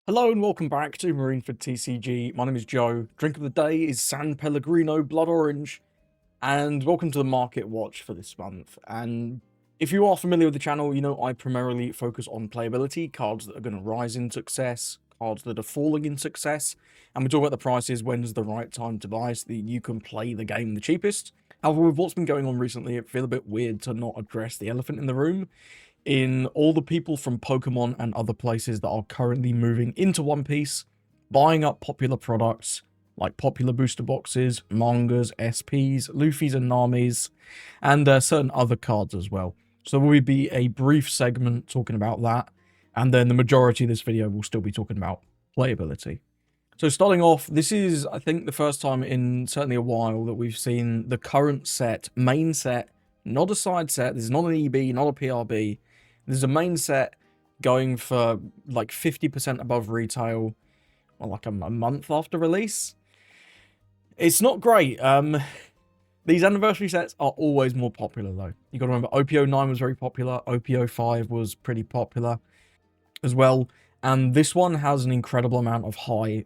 Hello and welcome back to Marineford TCG. My name is Joe. Drink of the day is San Pellegrino Blood Orange, and welcome to the Market Watch for this month. And if you are familiar with the channel, you know I primarily focus on playability, cards that are going to rise in success, cards that are falling in success, and we talk about the prices, when's the right time to buy so that you can play the game the cheapest. However, with what's been going on recently, it feels a bit weird to not address the elephant in the room, in all the people from Pokemon and other places that are currently moving into One Piece, buying up popular products like popular booster boxes, mangas, SPs, Luffy's and Nami's, and certain other cards as well. So there will be a brief segment talking about that, and then the majority of this video will still be talking about playability. So starting off, this is, I think, the first time in certainly a while that we've seen the current set, main set, not a side set. This is not an EB, not a PRB. There's a main set going for like 50% above retail, or like a month after release. It's not great. These anniversary sets are always more popular though. You got to remember, OP09 was very popular. OP05 was pretty popular as well. And this one has an incredible amount of high,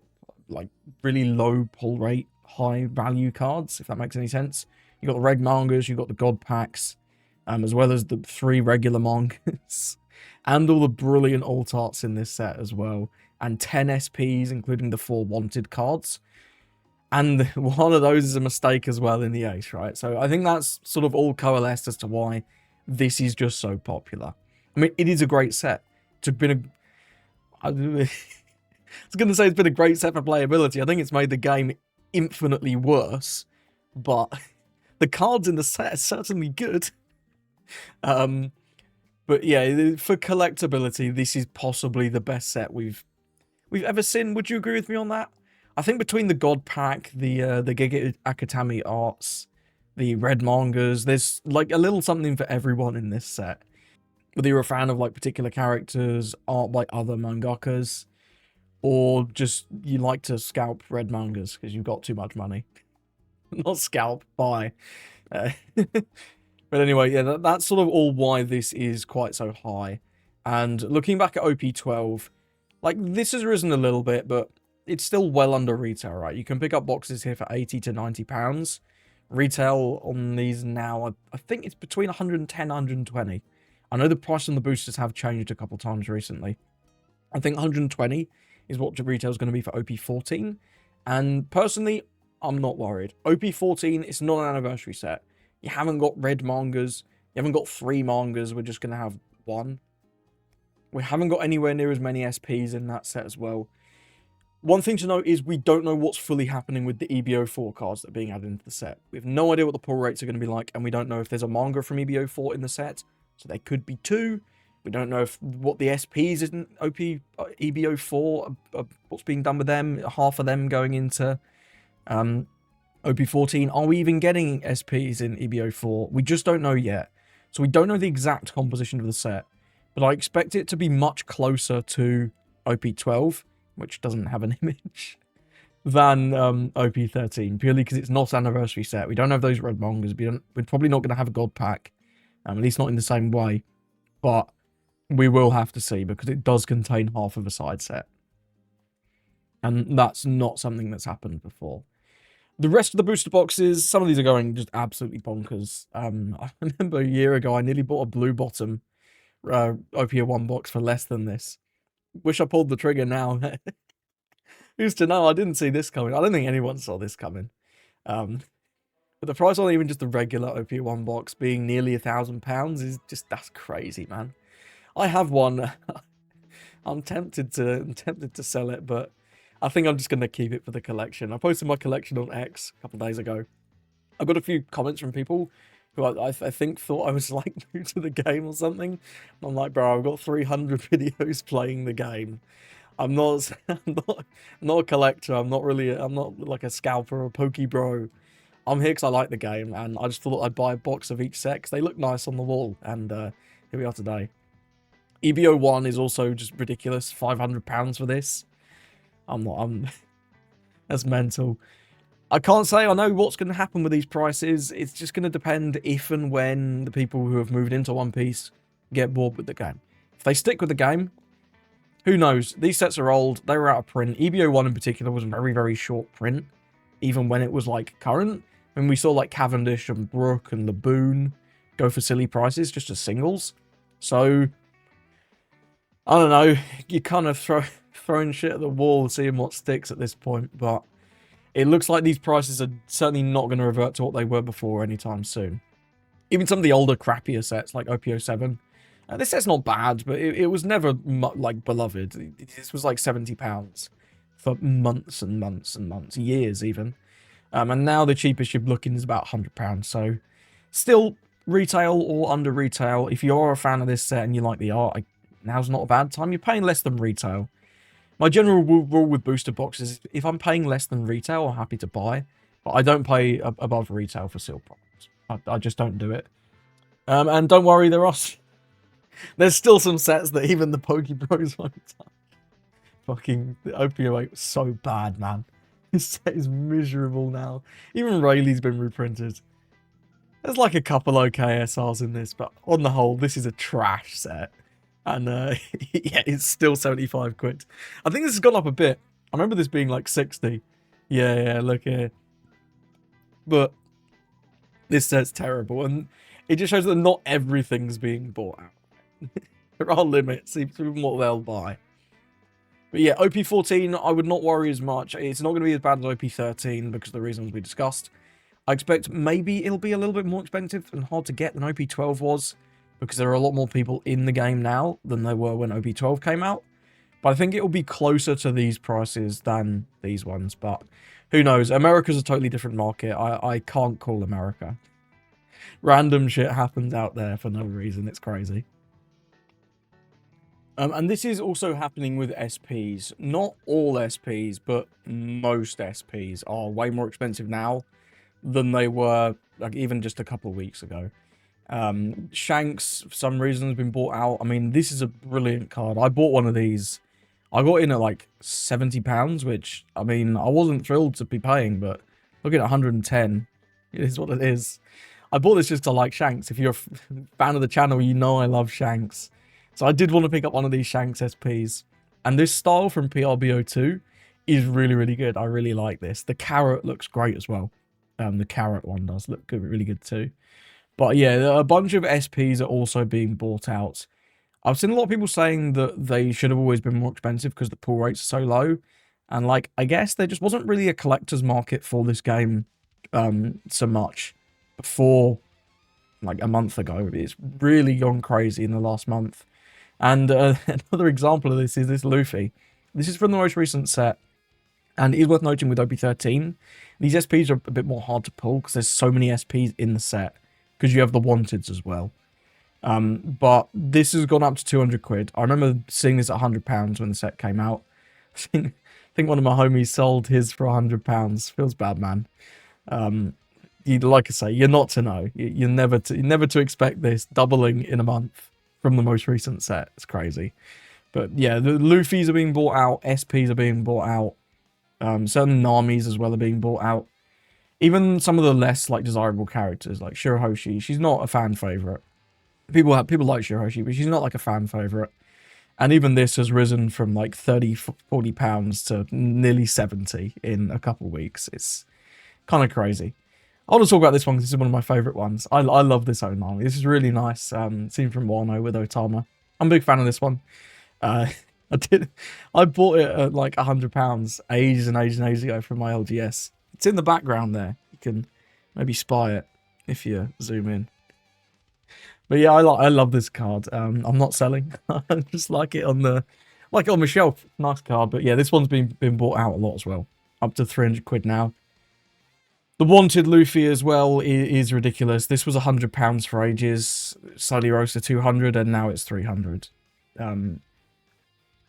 like really low pull rate, high value cards, if that makes any sense. You got the red mangas, you got the god packs, as well as the 3 regular mangas, and all the brilliant alt arts in this set as well, and 10 SPs, including the 4 wanted cards. And one of those is a mistake as well in the ace, right? So I think that's sort of all coalesced as to why this is just so popular. I mean, it is a great set. It's been I was going to say it's been a great set for playability. I think it's made the game infinitely worse, but the cards in the set are certainly good. But yeah, for collectability, this is possibly the best set we've ever seen. Would you agree with me on that? I think between the God Pack, the Giga Akatami arts, the red mangas, there's like a little something for everyone in this set. Whether you're a fan of like particular characters, art by other mangakas, or just you like to scalp red mangas because you've got too much money. Not scalp, buy. But anyway, yeah, that's sort of all why this is quite so high. And looking back at OP12, like, this has risen a little bit, but it's still well under retail, right? You can pick up boxes here for 80 to 90 pounds. Retail on these now, I think it's between 110 and 120. I know the price on the boosters have changed a couple times recently. I think 120 is what retail is going to be for OP14. And personally, I'm not worried. OP14, it's not an anniversary set. You haven't got red mangas. You haven't got 3 mangas. We're just going to have 1. We haven't got anywhere near as many SPs in that set as well. One thing to note is we don't know what's fully happening with the EBO4 cards that are being added into the set. We have no idea what the pull rates are going to be like, and we don't know if there's a manga from EBO4 in the set. So there could be 2. We don't know what the SPs in EBO4, what's being done with them. Half of them going into OP14. Are we even getting SPs in EBO4? We just don't know yet. So we don't know the exact composition of the set. But I expect it to be much closer to OP12, which doesn't have an image, than OP13. Purely because it's not an anniversary set. We don't have those red mangas. We're probably not going to have a god pack. At least not in the same way. But we will have to see, because it does contain half of a side set. And that's not something that's happened before. The rest of the booster boxes, some of these are going just absolutely bonkers. I remember a year ago, I nearly bought a blue bottom OP1 box for less than this. Wish I pulled the trigger now. Who's to know? I didn't see this coming. I don't think anyone saw this coming. But the price on even just the regular OP1 box being nearly £1,000 is just, that's crazy, man. I have one. I'm tempted to sell it, but I think I'm just going to keep it for the collection. I posted my collection on X a couple of days ago. I got a few comments from people who I think thought I was like new to the game or something. I'm like, bro, I've got 300 videos playing the game. I'm not a collector. I'm not like a scalper or a pokey bro. I'm here because I like the game, and I just thought I'd buy a box of each set because they look nice on the wall. And here we are today. EBO1 is also just ridiculous. £500 for this. That's mental. I can't say I know what's going to happen with these prices. It's just going to depend if and when the people who have moved into One Piece get bored with the game. If they stick with the game, Who knows? These sets are old. They were out of print. EBO1 in particular was very, very short print, even when it was like current. And we saw like Cavendish and Brook and Laboon go for silly prices just as singles. So I don't know. You kind of throwing shit at the wall, seeing what sticks at this point. But it looks like these prices are certainly not going to revert to what they were before anytime soon. Even some of the older, crappier sets like OP14. This set's not bad, but it was never like beloved. This was like £70 for months and months and months, years even. And now the cheapest you're looking is about £100. So still retail or under retail. If you are a fan of this set and you like the art, now's not a bad time. You're paying less than retail. My general rule with booster boxes is if I'm paying less than retail, I'm happy to buy. But I don't pay above retail for sealed products. I just don't do it. And don't worry, there's still some sets that even the Pokebros won't touch. Fucking the OP08 was so bad, man. This set is miserable now. Even Rayleigh's been reprinted. There's like a couple okay SRs in this, but on the whole, this is a trash set. And yeah, it's still 75 quid. I think this has gone up a bit. I remember this being like 60. Yeah, look here. But this set's terrible, and it just shows that not everything's being bought out. There are limits, even what they'll buy. But yeah, OP14, I would not worry as much. It's not going to be as bad as OP13 because of the reasons we discussed. I expect maybe it'll be a little bit more expensive and hard to get than OP12 was, because there are a lot more people in the game now than there were when OP12 came out. But I think it'll be closer to these prices than these ones, but who knows? America's a totally different market. I can't call America. Random shit happens out there for no reason. It's crazy. And this is also happening with SPs. Not all SPs, but most SPs are way more expensive now than they were like even just a couple of weeks ago. Shanks, for some reason, has been bought out. I mean, this is a brilliant card. I bought one of these. I got in at like £70, which, I mean, I wasn't thrilled to be paying, but look at 110. It is what it is. I bought this just to like Shanks. If you're a fan of the channel, you know I love Shanks. So I did want to pick up one of these Shanks SPs. And this style from PRBO2 is really, really good. I really like this. The carrot looks great as well. The carrot one does look good, really good too. But yeah, a bunch of SPs are also being bought out. I've seen a lot of people saying that they should have always been more expensive because the pull rates are so low. And like, I guess there just wasn't really a collector's market for this game so much before like a month ago. It's really gone crazy in the last month. And another example of this is this Luffy. This is from the most recent set. And it is worth noting with OP13, these SPs are a bit more hard to pull because there's so many SPs in the set. Because you have the Wanteds as well. But this has gone up to 200 quid. I remember seeing this at £100 when the set came out. I think one of my homies sold his for £100. Feels bad, man. Like I say, you're not to know. You're never to expect this doubling in a month from the most recent set. It's crazy. But yeah, the Luffys are being bought out. SPs are being bought out. Certain Namis as well are being bought out. Even some of the less like desirable characters, like Shirahoshi, she's not a fan favorite. People like Shirahoshi, but she's not like a fan favorite. And even this has risen from like 30, 40 pounds to nearly 70 in a couple of weeks. It's kind of crazy. I want to talk about this one because this is one of my favorite ones. I love this Onami. This is really nice. Seen from Wano with Otama. I'm a big fan of this one. I bought it at like £100 ages and ages and ages ago from my LGS. It's in the background there. You can maybe spy it if you zoom in. But yeah, I love this card. I'm not selling. I just like it on my shelf. Nice card. But yeah, this one's been bought out a lot as well. Up to 300 quid now. The Wanted Luffy as well is ridiculous. This was £100 for ages. Slightly rose to 200 and now it's 300.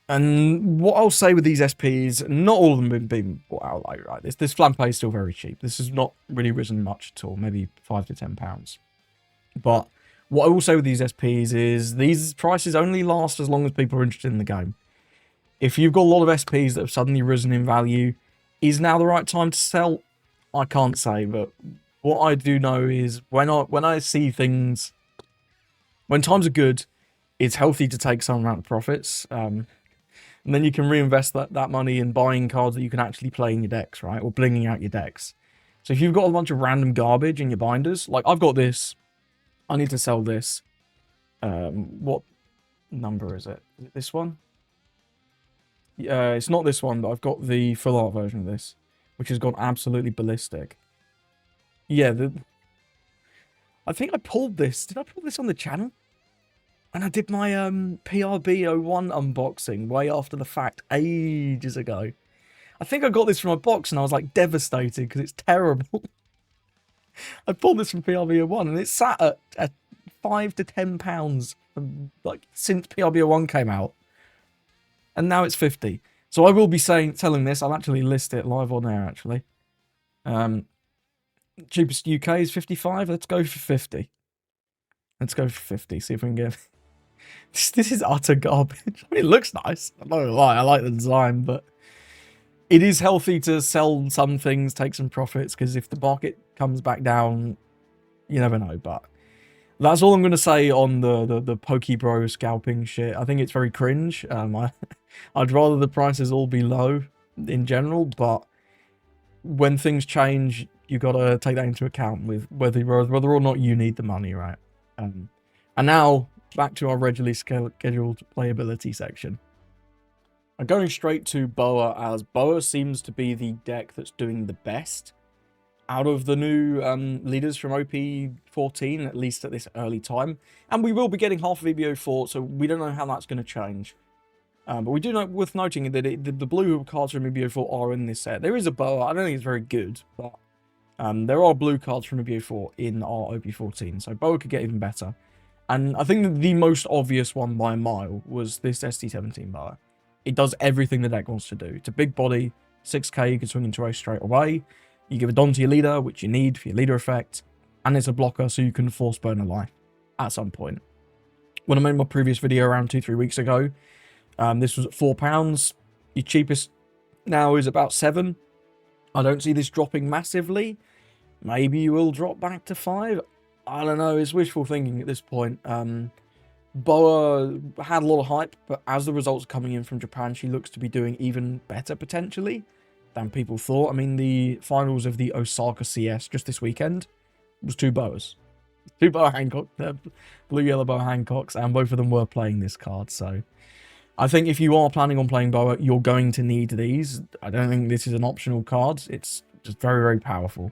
And what I'll say with these SPs, not all of them have been bought out like right. This Flampe is still very cheap. This has not really risen much at all, maybe £5 to £10. But what I will say with these SPs is these prices only last as long as people are interested in the game. If you've got a lot of SPs that have suddenly risen in value, is now the right time to sell? I can't say, but what I do know is when I see things, when times are good, it's healthy to take some amount of profits. And then you can reinvest that money in buying cards that you can actually play in your decks, right? Or blinging out your decks. So if you've got a bunch of random garbage in your binders, like I've got this, I need to sell this. What number is it? Is it this one? It's not this one, but I've got the full art version of this, which has gone absolutely ballistic. Yeah, I think I pulled this. Did I pull this on the channel? And I did my PRB01 unboxing way after the fact, ages ago. I think I got this from a box and I was like devastated because it's terrible. I pulled this from PRB01 and it's sat at £5 to £10 like since PRB01 came out. And now it's 50. So I will be telling this. I'll actually list it live on air actually. Cheapest UK is 55. Let's go for 50. Let's go for 50. See if we can get... This is utter garbage. I mean, it looks nice. I'm not gonna lie. I like the design, but it is healthy to sell some things, take some profits, because if the market comes back down, you never know. But that's all I'm going to say on the Pokebro scalping shit. I think it's very cringe. I'd rather the prices all be low in general, but when things change, you got to take that into account with whether or not you need the money, right? And now back to our regularly scheduled playability section. I'm going straight to Boa, as Boa seems to be the deck that's doing the best out of the new leaders from OP14, at least at this early time. And we will be getting half of EBO4, so we don't know how that's going to change. But we do know, worth noting, that the blue cards from EBO4 are in this set. There is a Boa. I don't think it's very good, but there are blue cards from EBO4 in our OP14, so Boa could get even better. And I think that the most obvious one by a mile was this ST17 Boa. It does everything the deck wants to do. It's a big body, 6k, you can swing into race straight away. You give a Don to your leader, which you need for your leader effect. And it's a blocker, so you can force burn a life at some point. When I made my previous video around 2-3 weeks ago, this was at £4. Your cheapest now is about 7. I don't see this dropping massively. Maybe you will drop back to 5. I don't know, it's wishful thinking at this point. Boa had a lot of hype, but as the results are coming in from Japan, she looks to be doing even better, potentially, than people thought. I mean, the finals of the Osaka CS just this weekend was 2 Boas. 2 Boa Hancock, blue-yellow Boa Hancocks, and both of them were playing this card, so... I think if you are planning on playing Boa, you're going to need these. I don't think this is an optional card. It's just very, very powerful.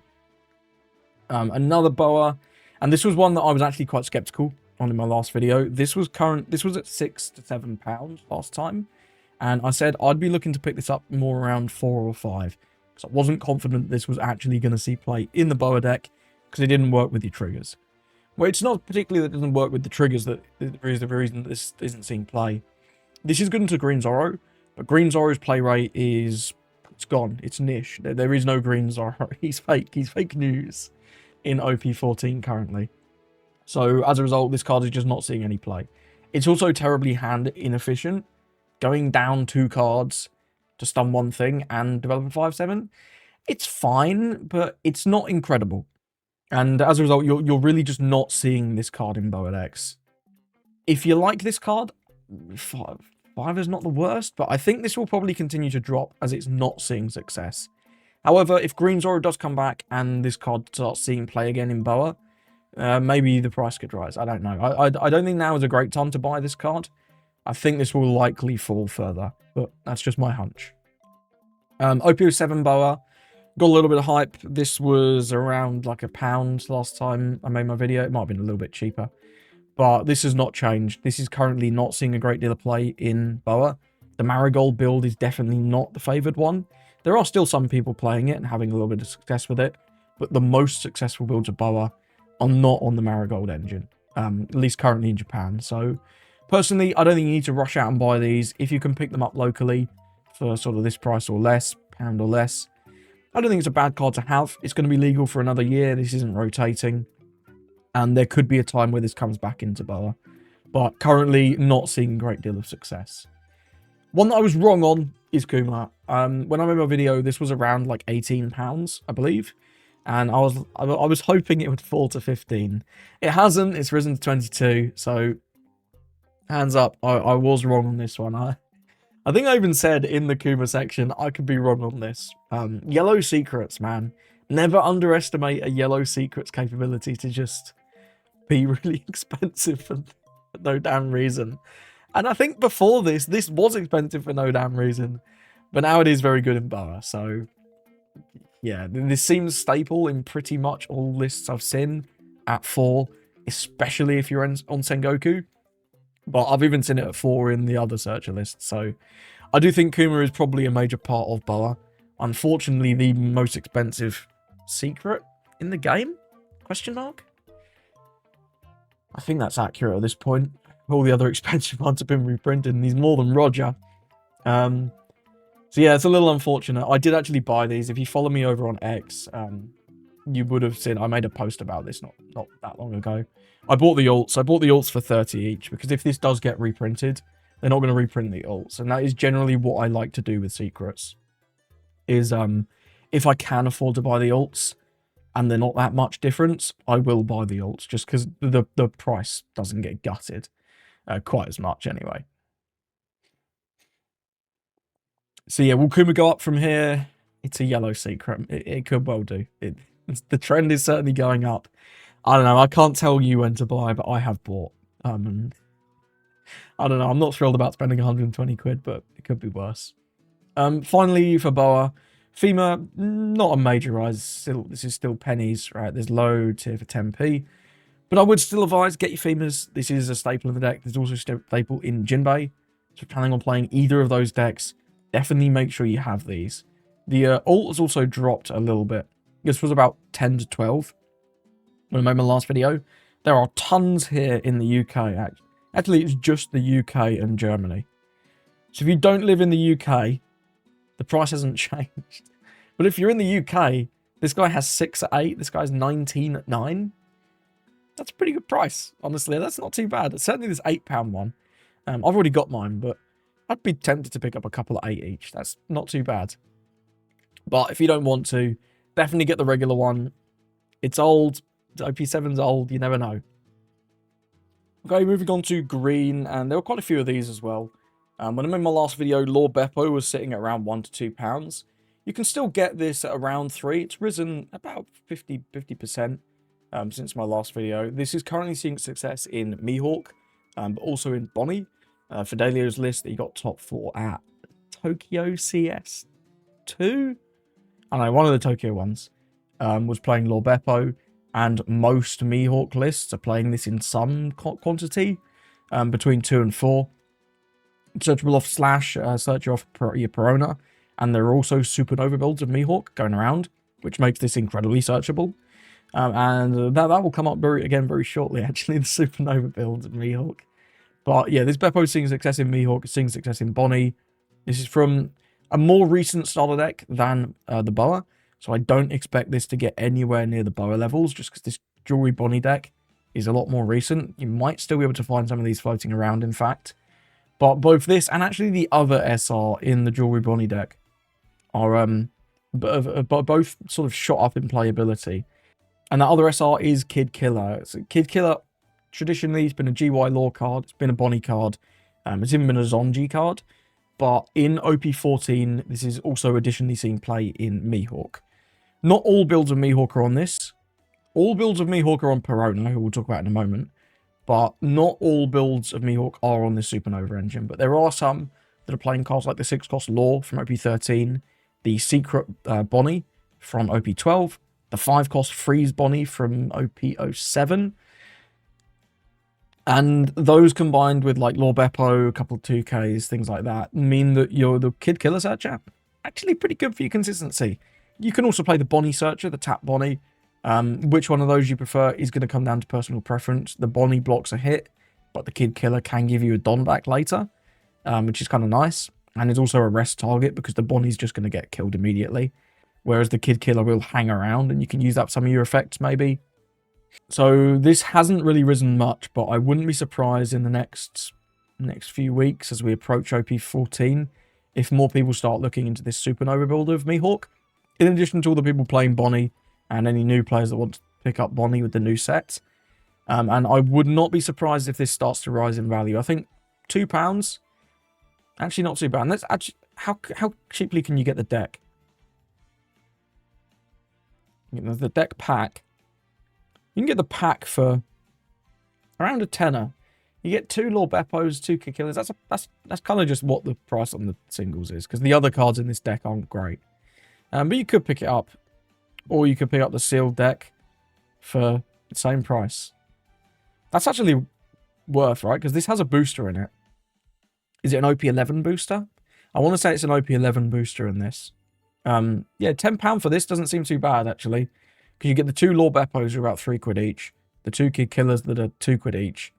Another Boa... And this was one that I was actually quite skeptical on in my last video. This was at £6 to £7 last time. And I said I'd be looking to pick this up more around 4 or 5. Because I wasn't confident this was actually going to see play in the Boa deck. Because it didn't work with your triggers. Well, it's not particularly that it doesn't work with the triggers that is the reason that this isn't seeing play. This is good into Green Zorro. But Green Zorro's play rate is... It's gone. It's niche. There is no Green Zorro. He's fake. He's fake news in OP14 currently. So as a result, this card is just not seeing any play. It's also terribly hand inefficient. Going down 2 cards to stun one thing and develop a 5/7. It's fine, but it's not incredible. And as a result, you're really just not seeing this card in Boa decks. If you like this card, 5 is not the worst, but I think this will probably continue to drop as it's not seeing success. However, if Green Zorro does come back and this card starts seeing play again in Boa, maybe the price could rise. I don't know. I don't think now is a great time to buy this card. I think this will likely fall further, but that's just my hunch. OP07 Boa got a little bit of hype. This was around like £1 last time I made my video. It might have been a little bit cheaper, but this has not changed. This is currently not seeing a great deal of play in Boa. The Marigold build is definitely not the favoured one. There are still some people playing it and having a little bit of success with it, but the most successful builds of Boa are not on the Marigold engine, at least currently in Japan. So, personally, I don't think you need to rush out and buy these. If you can pick them up locally for sort of this price or less, £1 or less, I don't think it's a bad card to have. It's going to be legal for another year. This isn't rotating, and there could be a time where this comes back into Boa, but currently not seeing a great deal of success. One that I was wrong on is Kuma. When I made my video, this was around like £18, I believe. And I was hoping it would fall to 15. It hasn't. It's risen to 22. So, hands up. I was wrong on this one. I think I even said in the Kuma section, I could be wrong on this. Yellow secrets, man. Never underestimate a yellow secret's capability to just be really expensive for no damn reason. And I think before this was expensive for no damn reason. But now it is very good in Boa. So, yeah, this seems staple in pretty much all lists I've seen at 4, especially if you're on Sengoku. But I've even seen it at 4 in the other searcher list. So, I do think Kuma is probably a major part of Boa. Unfortunately, the most expensive secret in the game? Question mark? I think that's accurate at this point. All the other expensive ones have been reprinted, and he's more than Roger. So yeah, it's a little unfortunate. I did actually buy these. If you follow me over on X, you would have seen I made a post about this not that long ago. I bought the alts. I bought the alts for 30 each, because if this does get reprinted, they're not going to reprint the alts. And that is generally what I like to do with secrets. Is if I can afford to buy the alts, and they're not that much difference, I will buy the alts, just because the price doesn't get gutted quite as much anyway. So yeah, will Kuma go up from here? It's a yellow secret. It could well do. The trend is certainly going up. I don't know. I can't tell you when to buy, but I have bought. And I don't know. I'm not thrilled about spending 120 quid, but it could be worse. Finally, for Boa, FEMA, not a major rise. This is still pennies, right? There's low tier for 10p. But I would still advise, get your FEMAs. This is a staple in the deck. There's also a staple in Jinbei. So if you're planning on playing either of those decks, definitely make sure you have these. The alt has also dropped a little bit. This was about 10 to 12 when I made my last video. There are tons here in the UK. Actually, it's just the UK and Germany. So if you don't live in the UK, the price hasn't changed. But if you're in the UK, this guy has 6 at 8. This guy's 19 at 9. That's a pretty good price, honestly. That's not too bad. Certainly this £8 one. I've already got mine, but I'd be tempted to pick up a couple at 8 each. That's not too bad. But if you don't want to, definitely get the regular one. It's old. OP7's old. You never know. Okay, moving on to green. And there were quite a few of these as well. When I made my last video, Lord Beppo was sitting at around £1 to £2. You can still get this at around 3. It's risen about 50% since my last video. This is currently seeing success in Mihawk, but also in Bonnie. Fidelia's list that he got top 4 at Tokyo CS2. I don't know, one of the Tokyo ones was playing Lord Beppo, and most Mihawk lists are playing this in some quantity, between 2 and 4. Searchable off Slash, search off your Perona, and there are also supernova builds of Mihawk going around, which makes this incredibly searchable. And that will come up very shortly, actually, the supernova builds of Mihawk. But yeah, this Beppo is seeing success in Mihawk, it's seeing success in Bonnie. This is from a more recent starter deck than the Boa, so I don't expect this to get anywhere near the Boa levels, just because this Jewelry Bonnie deck is a lot more recent. You might still be able to find some of these floating around, in fact. But both this and actually the other SR in the Jewelry Bonnie deck are both sort of shot up in playability. And that other SR is Kid Killer. So Kid Killer, traditionally, it's been a GY lore card. It's been a Bonnie card. It's even been a Zonji card. But in OP14, this is also additionally seen play in Mihawk. Not all builds of Mihawk are on this. All builds of Mihawk are on Perona, who we'll talk about in a moment. But not all builds of Mihawk are on this Supernova engine. But there are some that are playing cards like the 6-cost Lore from OP13, the Secret Bonnie from OP12, the 5-cost Freeze Bonnie from OP07. And those combined with like Lore Beppo, a couple of 2Ks, things like that, mean that you're the Kid Killer Searcher. Actually pretty good for your consistency. You can also play the Bonnie Searcher, the Tap Bonnie. Which one of those you prefer is going to come down to personal preference. The Bonnie blocks a hit, but the Kid Killer can give you a Don back later, which is kind of nice. And it's also a rest target because the Bonnie's just going to get killed immediately, whereas the Kid Killer will hang around and you can use that for some of your effects maybe. So this hasn't really risen much, but I wouldn't be surprised in the next few weeks as we approach OP14 if more people start looking into this Supernova build of Mihawk, in addition to all the people playing Bonnie and any new players that want to pick up Bonnie with the new set. And I would not be surprised if this starts to rise in value. I think £2, Actually, not too bad. And that's actually how cheaply can you get the deck? The deck pack. You can get the pack for around a tenner. You get 2 Lord Beppos, 2 Kid Killers. That's kind of just what the price on the singles is, because the other cards in this deck aren't great. But you could pick it up, or you could pick up the sealed deck for the same price. That's actually worth, right? Because this has a booster in it. Is it an OP11 booster? I want to say it's an OP11 booster in this. Yeah, £10 for this doesn't seem too bad, actually. Because you get the 2 Lord Beppos are about 3 quid each. The 2 Kid Killers that are 2 quid each.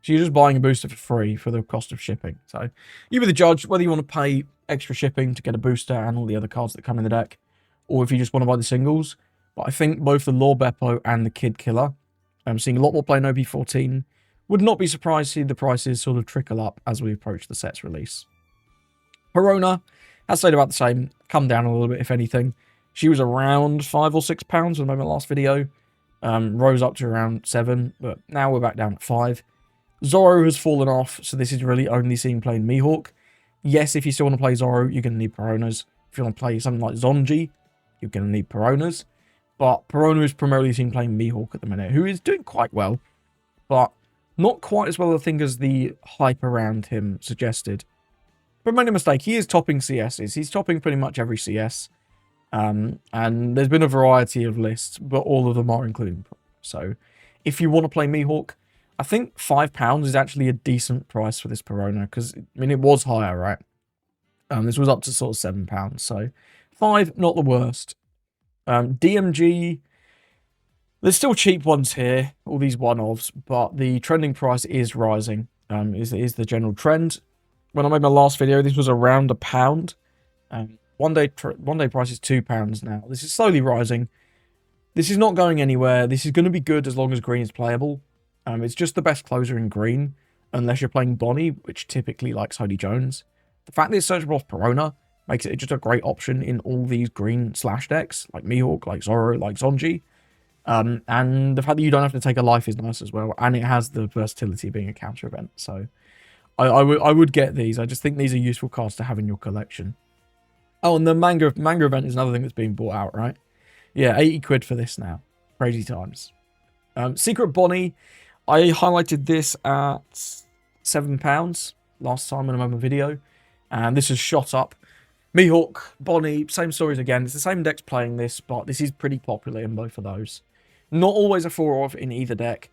So you're just buying a booster for free for the cost of shipping. So you be the judge whether you want to pay extra shipping to get a booster and all the other cards that come in the deck, or if you just want to buy the singles. But I think both the Lord Beppo and the Kid Killer, I'm seeing a lot more play in OP14. Would not be surprised to see the prices sort of trickle up as we approach the set's release. Perona has stayed about the same, come down a little bit if anything. She was around £5 or £6 when I made my last video. Rose up to around 7, but now we're back down at 5. Zoro has fallen off, so this is really only seeing playing Mihawk. Yes, if you still want to play Zoro, you're going to need Peronas. If you want to play something like Zonji, you're going to need Peronas. But Perona is primarily seen playing Mihawk at the minute, who is doing quite well, but not quite as well, I think, as the hype around him suggested. But make no mistake, he is topping CSs. He's topping pretty much every CS. And there's been a variety of lists, but all of them are including. So if you want to play Mihawk, I think £5 is actually a decent price for this Perona, because, I mean, it was higher, right? This was up to sort of £7, so 5, not the worst. DMG, there's still cheap ones here, all these one-offs, but the trending price is rising, is the general trend. When I made my last video, this was around £1. One day price is £2 now. This is slowly rising. This is not going anywhere. This is going to be good as long as green is playable. It's just the best closer in green, unless you're playing Bonnie, which typically likes Holy Jones. The fact that it's searchable off Perona makes it just a great option in all these green slash decks, like Mihawk, like Zoro, like Zonji. And the fact that you don't have to take a life is nice as well, and it has the versatility being a counter event. So I would get these. I just think these are useful cards to have in your collection. Oh, and the manga event is another thing that's being bought out, right? Yeah, 80 quid for this now. Crazy times. Secret Bonnie, I highlighted this at £7 last time when I made my video, and this has shot up. Mihawk, Bonnie, same stories again. It's the same decks playing this, but this is pretty popular in both of those. Not always a 4-off in either deck,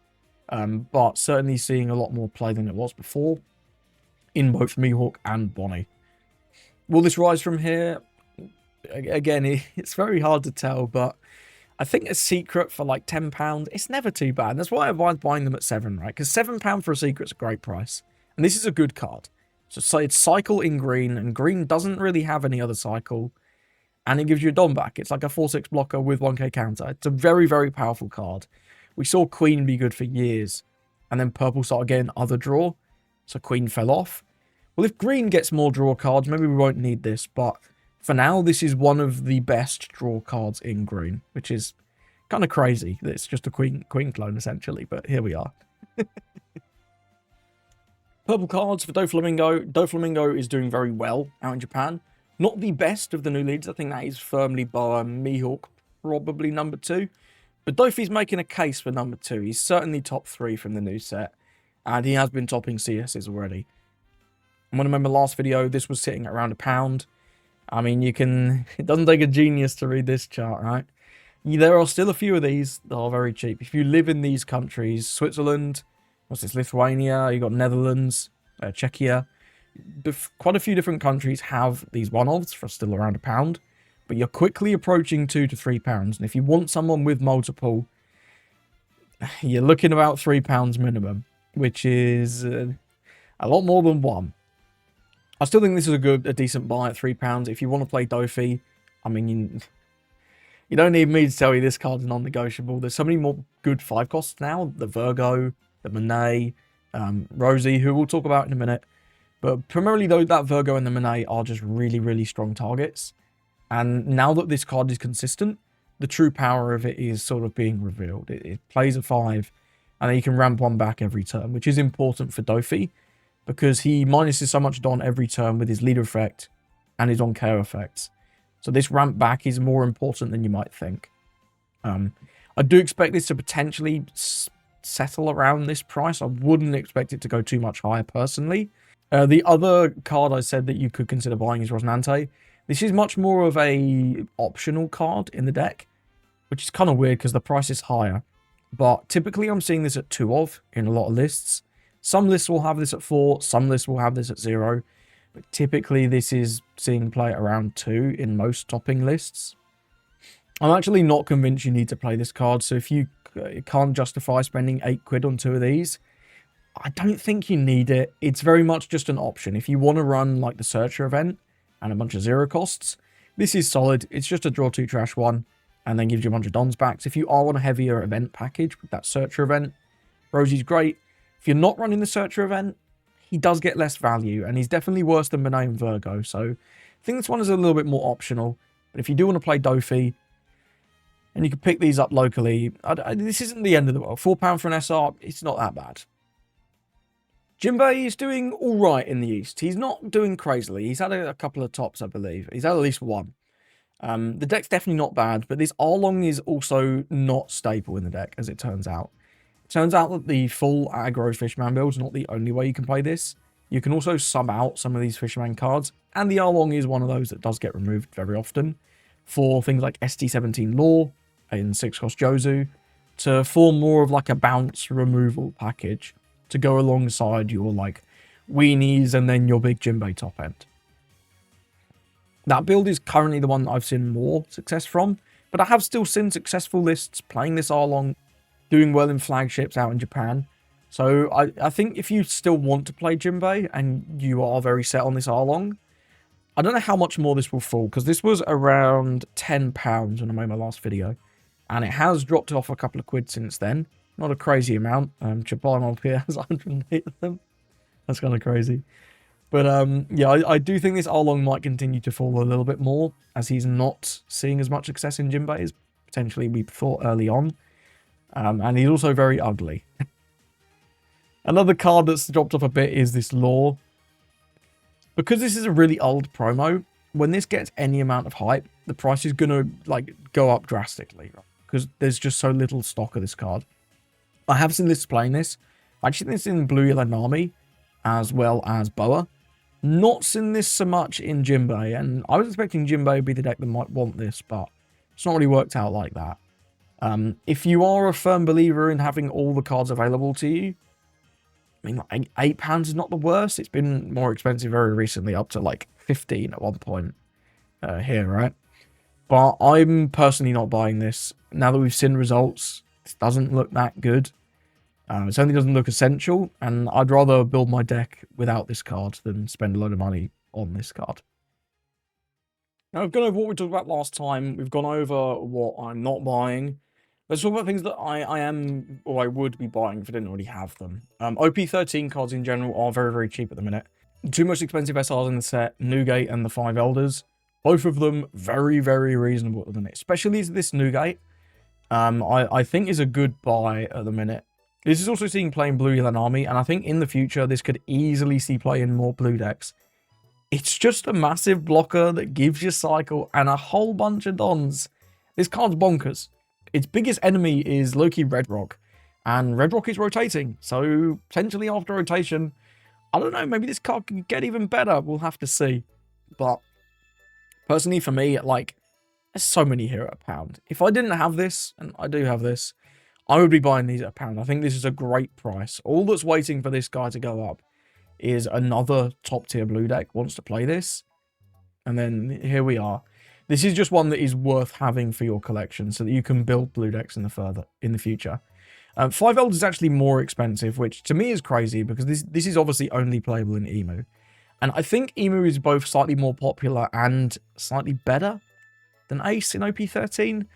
but certainly seeing a lot more play than it was before in both Mihawk and Bonnie. Will this rise from here? Again, it's very hard to tell, but I think a secret for like £10, it's never too bad. That's why I was buying them at 7, right? Because £7 for a secret's a great price. And this is a good card. So it's cycle in green, and green doesn't really have any other cycle. And it gives you a Dom back. It's like a 4-6 blocker with 1k counter. It's a very, very powerful card. We saw Queen be good for years. And then purple started getting other draw. So Queen fell off. Well, if green gets more draw cards, maybe we won't need this. But for now, this is one of the best draw cards in green, which is kind of crazy. It's just a queen clone, essentially, but here we are. Purple cards for Doflamingo. Doflamingo is doing very well out in Japan. Not the best of the new leads. I think that is firmly by Mihawk, probably number 2. But Dofi's making a case for number 2. He's certainly top 3 from the new set, and he has been topping CSs already. And when I remember last video, this was sitting at around £1. I mean, it doesn't take a genius to read this chart, right? There are still a few of these that are very cheap. If you live in these countries, Switzerland, what's this, Lithuania, you got Netherlands, Czechia, quite a few different countries have these one-offs for still around £1, but you're quickly approaching £2 to £3. And if you want someone with multiple, you're looking about £3 minimum, which is a lot more than 1. I still think this is a decent buy at £3. If you want to play Dofi, I mean, you don't need me to tell you this card is non-negotiable. There's so many more good 5 costs now. The Virgo, the Monet, Rosie, who we'll talk about in a minute. But primarily, though, that Virgo and the Monet are just really, really strong targets. And now that this card is consistent, the true power of it is sort of being revealed. It plays a 5, and then you can ramp 1 back every turn, which is important for Dofi. because he minuses so much Don every turn with his leader effect and his on-KO effects. So this ramp back is more important than you might think. I do expect this to potentially settle around this price. I wouldn't expect it to go too much higher personally. The other card I said that you could consider buying is Rosnante. This is much more of a optional card in the deck, which is kind of weird because the price is higher. But typically I'm seeing this at 2 of in a lot of lists. Some lists will have this at 4, some lists will have this at 0. But typically this is seeing play at around 2 in most topping lists. I'm actually not convinced you need to play this card, so if you can't justify spending 8 quid on 2 of these, I don't think you need it. It's very much just an option. If you want to run like the Searcher event and a bunch of 0 costs, this is solid. It's just a draw 2 trash 1 and then gives you a bunch of Dons back. So if you are on a heavier event package with that Searcher event, Rosie's great. If you're not running the Searcher event, he does get less value, and he's definitely worse than Benay and Virgo. So I think this one is a little bit more optional. But if you do want to play Dofi, and you can pick these up locally, this isn't the end of the world. £4 for an SR, it's not that bad. Jinbei is doing all right in the East. He's not doing crazily. He's had a couple of tops, I believe. He's had at least one. The deck's definitely not bad, but this Arlong is also not stable in the deck, as it turns out. It turns out that the full aggro Fishman build is not the only way you can play this. You can also sub out some of these Fisherman cards, and the Arlong is one of those that does get removed very often for things like ST17 Law in 6-cost Jozu, to form more of like a bounce removal package to go alongside your like weenies and then your big Jinbei top end. That build is currently the one that I've seen more success from, but I have still seen successful lists playing this Arlong, doing well in flagships out in Japan. So I think if you still want to play Jinbei and you are very set on this Arlong, I don't know how much more this will fall, because this was around £10 when I made my last video, and it has dropped off a couple of quid since then. Not a crazy amount. Chapon up here has 108 of them. That's kind of crazy. But yeah, I do think this Arlong might continue to fall a little bit more, as he's not seeing as much success in Jinbei as potentially we thought early on. And he's also very ugly. Another card that's dropped off a bit is this Law. Because this is a really old promo, when this gets any amount of hype, the price is going to like go up drastically, because there's just so little stock of this card. I have seen lists playing this. I've seen this in Blue Yellow Army as well as Boa. Not seen this so much in Jinbei, and I was expecting Jinbei would be the deck that might want this, but it's not really worked out like that. If you are a firm believer in having all the cards available to you, I mean, like £8 is not the worst. It's been more expensive very recently, up to like 15 at one point here, right? But I'm personally not buying this. Now that we've seen results, this doesn't look that good. It certainly doesn't look essential, and I'd rather build my deck without this card than spend a load of money on this card. Now, we've gone over what we talked about last time. We've gone over what I'm not buying. Let's talk about things that I am, or I would be buying if I didn't already have them. OP13 cards in general are very, very cheap at the minute. The two most expensive SRs in the set, Newgate and the 5 Elders. Both of them very, very reasonable at the minute. Especially this Newgate, I think is a good buy at the minute. This is also seeing play in Blue Yellow Army, and I think in the future this could easily see play in more blue decks. It's just a massive blocker that gives you cycle and a whole bunch of Dons. This card's bonkers. Its biggest enemy is Loki Red Rock, and Red Rock is rotating, so potentially after rotation, I don't know, maybe this card can get even better. We'll have to see. But personally, for me, like, there's so many here at £1. If I didn't have this, and I do have this, I would be buying these at £1. I think this is a great price. All that's waiting for this guy to go up is another top tier blue deck wants to play this, and then here we are. This is just one that is worth having for your collection so that you can build blue decks in the future. 5 Elders is actually more expensive, which to me is crazy because this is obviously only playable in Emu. And I think Emu is both slightly more popular and slightly better than Ace in OP13.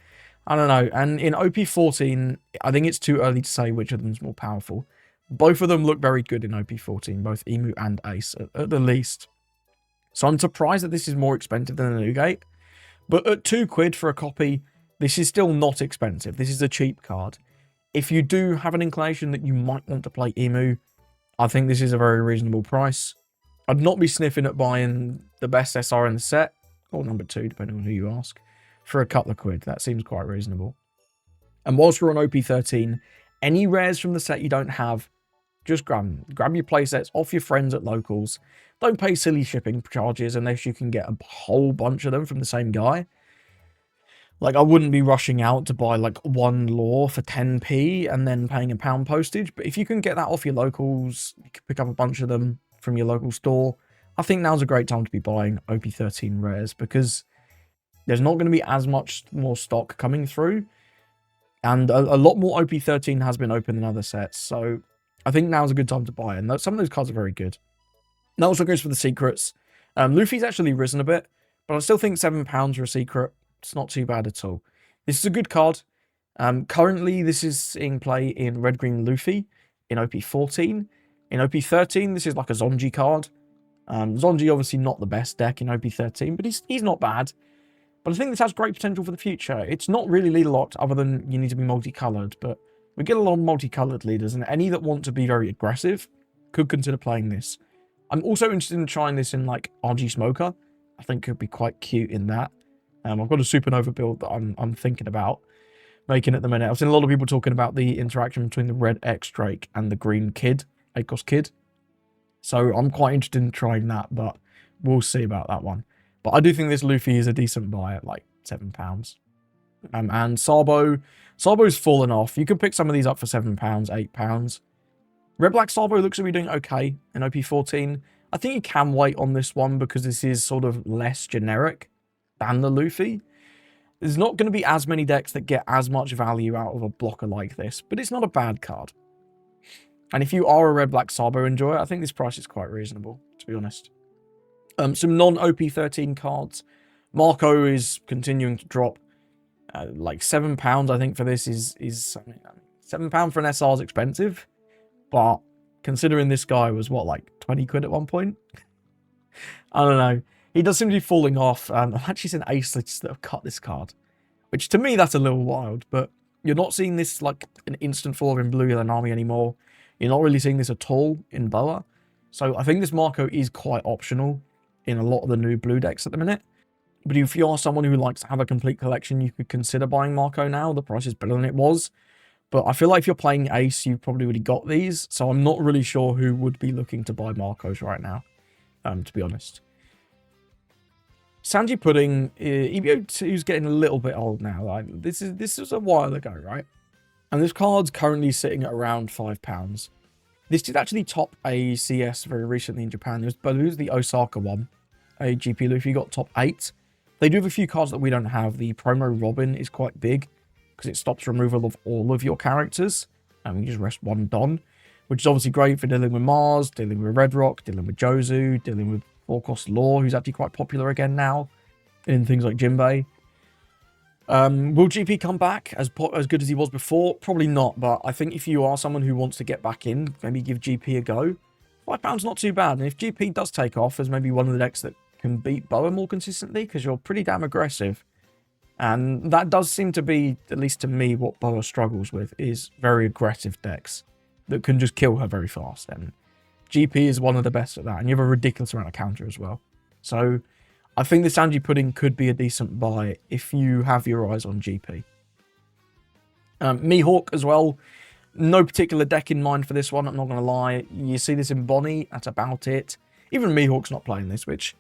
I don't know. And in OP14, I think it's too early to say which of them is more powerful. Both of them look very good in OP14, both Emu and Ace at the least. So I'm surprised that this is more expensive than the Newgate. But at 2 quid for a copy, this is still not expensive. This is a cheap card. If you do have an inclination that you might want to play Emu, I think this is a very reasonable price. I'd not be sniffing at buying the best SR in the set, or number 2, depending on who you ask, for a couple of quid. That seems quite reasonable. And whilst we're on OP13, any rares from the set you don't have, just grab them. Grab your playsets off your friends at locals. Don't pay silly shipping charges unless you can get a whole bunch of them from the same guy. Like, I wouldn't be rushing out to buy, like, one lore for 10p and then paying £1 postage. But if you can get that off your locals, you can pick up a bunch of them from your local store. I think now's a great time to be buying OP13 rares because there's not going to be as much more stock coming through. And a lot more OP13 has been opened than other sets. So I think now's a good time to buy. And some of those cards are very good. That also goes for the secrets. Luffy's actually risen a bit, but I still think £7 for a secret, it's not too bad at all. This is a good card. Currently, this is in play in Red Green Luffy in OP14. In OP13, this is like a Zonji card. Zonji obviously not the best deck in OP13, but he's not bad. But I think this has great potential for the future. It's not really leader locked other than you need to be multicolored, but we get a lot of multicolored leaders, and any that want to be very aggressive could consider playing this. I'm also interested in trying this in like RG Smoker. I think could be quite cute in that. I've got a Supernova build that I'm thinking about making at the minute. I've seen a lot of people talking about the interaction between the red X Drake and the green Kid, Akos Kid. So I'm quite interested in trying that, but we'll see about that one. But I do think this Luffy is a decent buy at like £7. And Sarbo's fallen off. You can pick some of these up for £7, £8. Red Black Sarbo looks to be doing okay in OP14. I think you can wait on this one because this is sort of less generic than the Luffy. There's not going to be as many decks that get as much value out of a blocker like this, but it's not a bad card. And if you are a Red Black Sarbo enjoyer, I think this price is quite reasonable, to be honest. Some non-OP13 cards. Marco is continuing to drop. Like £7, I think, for this is £7 for an SR is expensive. But considering this guy was, what, like 20 quid at one point? I don't know. He does seem to be falling off. I've actually seen ace lists that have cut this card. Which, to me, that's a little wild. But you're not seeing this like an instant fall in Blue Yellow Army anymore. You're not really seeing this at all in Boa. So I think this Marco is quite optional in a lot of the new blue decks at the minute. But if you are someone who likes to have a complete collection, you could consider buying Marco now. The price is better than it was. But I feel like if you're playing Ace, you've probably already got these. So I'm not really sure who would be looking to buy Marcos right now, to be honest. Sanji Pudding, EBO2's getting a little bit old now. Like, this was a while ago, right? And this card's currently sitting at around £5. This did actually top a CS very recently in Japan. It was the Osaka one. A GP Luffy got top 8. They do have a few cards that we don't have. The promo Robin is quite big because it stops removal of all of your characters. And you just rest one Don, which is obviously great for dealing with Mars, dealing with Red Rock, dealing with Jozu, dealing with 4-cost Law, who's actually quite popular again now in things like Jinbei. Will GP come back as good as he was before? Probably not, but I think if you are someone who wants to get back in, maybe give GP a go. £5 not too bad, and if GP does take off as maybe one of the decks that can beat Boa more consistently, because you're pretty damn aggressive, and that does seem to be, at least to me, what Boa struggles with, is very aggressive decks that can just kill her very fast, and GP is one of the best at that, and you have a ridiculous amount of counter as well. So I think the Sanji Pudding could be a decent buy if you have your eyes on GP. Mihawk as well. No particular deck in mind for this one, I'm not going to lie. You see this in Bonnie, that's about it. Even Mihawk's not playing this, which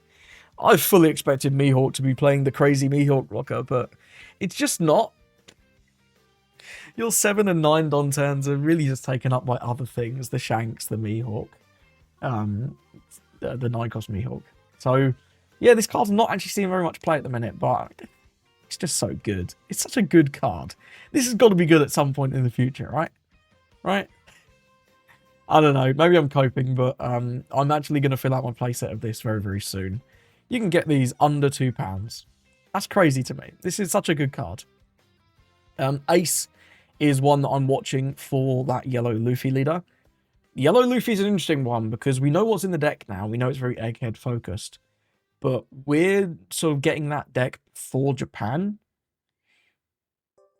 I fully expected Mihawk to be playing the crazy Mihawk rocker, but it's just not. Your 7 and 9 Don turns are really just taken up by other things. The Shanks, the Mihawk, the 9-cost Mihawk. So yeah, this card's not actually seeing very much play at the minute, but it's just so good. It's such a good card. This has got to be good at some point in the future, right? Right? I don't know. Maybe I'm coping, but I'm actually going to fill out my playset of this very, very soon. You can get these under £2. That's crazy to me. This is such a good card. Ace is one that I'm watching for that yellow Luffy leader. Yellow Luffy is an interesting one because we know what's in the deck now. We know it's very Egghead focused. But we're sort of getting that deck for Japan.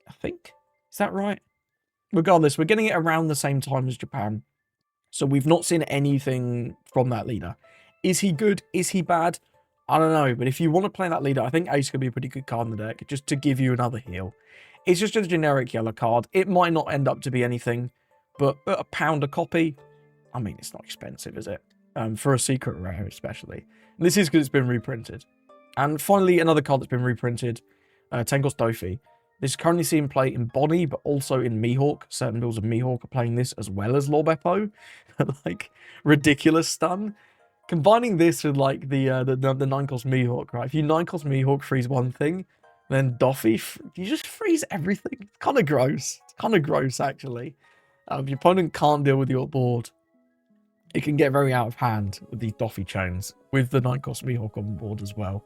I think. Is that right? Regardless, we're getting it around the same time as Japan. So we've not seen anything from that leader. Is he good? Is he bad? I don't know. But if you want to play that leader, I think Ace could be a pretty good card in the deck, just to give you another heal. It's just a generic yellow card. It might not end up to be anything, but at £1 a copy, I mean, it's not expensive, is it? For a secret rare, especially. And this is because it's been reprinted. And finally, another card that's been reprinted, Tengos Dofi. This is currently seen play in Bonnie, but also in Mihawk. Certain builds of Mihawk are playing this as well as Lorbepo. Like, ridiculous stun. Combining this with, like, the 9-cost Mihawk, right? If you 9-cost Mihawk freeze one thing, then Doffy, you just freeze everything. It's kind of gross. It's kind of gross, actually. If your opponent can't deal with your board, it can get very out of hand with these Doffy chains, with the 9-cost Mihawk on board as well.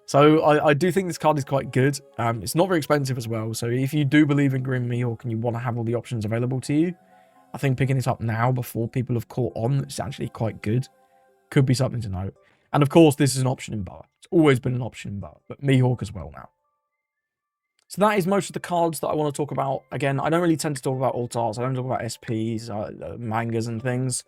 So I do think this card is quite good. It's not very expensive as well. So if you do believe in Green Mihawk and you want to have all the options available to you, I think picking this up now before people have caught on, it's actually quite good. Could be something to note. And of course, this is an option in Boa. It's always been an option in Boa, but Mihawk as well now. So that is most of the cards that I want to talk about. Again, I don't really tend to talk about alt arts. I don't talk about SPs, mangas and things.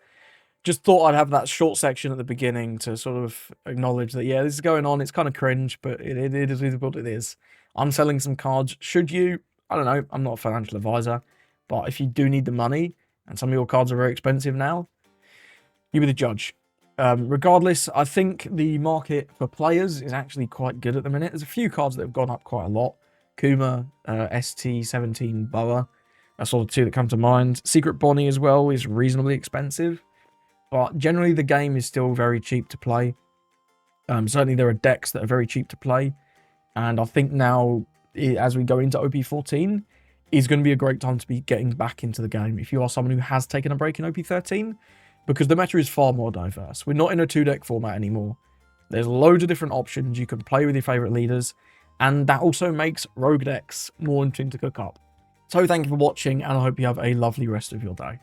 Just thought I'd have that short section at the beginning to sort of acknowledge that, yeah, this is going on. It's kind of cringe, but it is what it is. I'm selling some cards. Should you? I don't know. I'm not a financial advisor. But if you do need the money, and some of your cards are very expensive now, you be the judge. Regardless, I think the market for players is actually quite good at the minute. There's a few cards that have gone up quite a lot. Kuma, ST17 Boa. That's sort of two that come to mind. Secret Bonnie as well is reasonably expensive. But generally, the game is still very cheap to play. Certainly, there are decks that are very cheap to play. And I think now, as we go into OP14, is going to be a great time to be getting back into the game. If you are someone who has taken a break in OP13, because the meta is far more diverse. We're not in a 2-deck format anymore. There's loads of different options. You can play with your favourite leaders. And that also makes rogue decks more interesting to cook up. So thank you for watching, and I hope you have a lovely rest of your day.